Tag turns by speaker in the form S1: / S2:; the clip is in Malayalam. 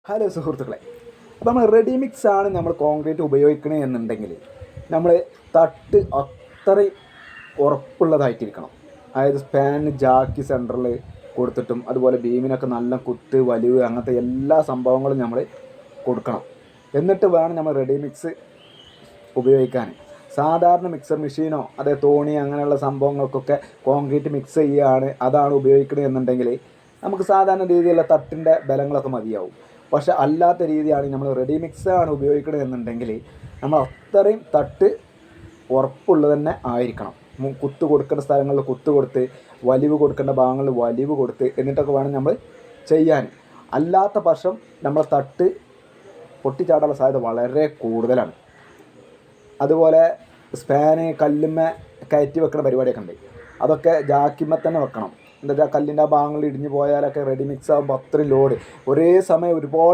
S1: ഹലോ സുഹൃത്തുക്കളെ, അപ്പോൾ നമ്മൾ റെഡി മിക്സ് ആണ് നമ്മൾ കോൺക്രീറ്റ് ഉപയോഗിക്കണേ എന്നുണ്ടെങ്കിൽ നമ്മൾ തട്ട് അത്രയും ഉറപ്പുള്ളതായിട്ടിരിക്കണം. അതായത് സ്പാന് ജാക്കി സെൻറ്ററിൽ കൊടുത്തിട്ടും അതുപോലെ ബീമിനൊക്കെ നല്ല കുത്ത് വലിവ് അങ്ങനത്തെ എല്ലാ സംഭവങ്ങളും നമ്മൾ കൊടുക്കണം. എന്നിട്ട് വേണം നമ്മൾ റെഡി മിക്സ് ഉപയോഗിക്കാൻ. സാധാരണ മിക്സർ മെഷീനോ അതേ തോണി അങ്ങനെയുള്ള സംഭവങ്ങൾക്കൊക്കെ കോൺക്രീറ്റ് മിക്സ് ചെയ്യുകയാണ് അതാണ് ഉപയോഗിക്കുന്നത് എന്നുണ്ടെങ്കിൽ നമുക്ക് സാധാരണ രീതിയിലുള്ള തട്ടിൻ്റെ ബലങ്ങളൊക്കെ മതിയാവും. പക്ഷെ അല്ലാത്ത രീതിയാണ് നമ്മൾ റെഡി മിക്സ് ആണ് ഉപയോഗിക്കുന്നത് എന്നുണ്ടെങ്കിൽ നമ്മൾ അത്രയും തട്ട് ഉറപ്പുള്ളത് തന്നെ ആയിരിക്കണം. കുത്ത് കൊടുക്കേണ്ട സ്ഥലങ്ങളിൽ കുത്ത് കൊടുത്ത് വലിവ് കൊടുക്കേണ്ട ഭാഗങ്ങളിൽ വലിവ് കൊടുത്ത് എന്നിട്ടൊക്കെ വേണം നമ്മൾ ചെയ്യാൻ. അല്ലാത്ത പക്ഷം നമ്മൾ തട്ട് പൊട്ടിച്ചാടാനുള്ള സാധ്യത വളരെ കൂടുതലാണ്. അതുപോലെ സ്പാന് കല്ലുമ്മ കയറ്റി വെക്കുന്ന പരിപാടിയൊക്കെ ഉണ്ട്. അതൊക്കെ ജാക്കിമ്മ തന്നെ വെക്കണം. എന്താ വെച്ചാൽ കല്ലിൻ്റെ ആ ഭാഗങ്ങളിൽ ഇടിഞ്ഞു പോയാലൊക്കെ റെഡി മിക്സ് ആകുമ്പോൾ അത്രയും ലോഡ് ഒരേ സമയം ഒരുപാട്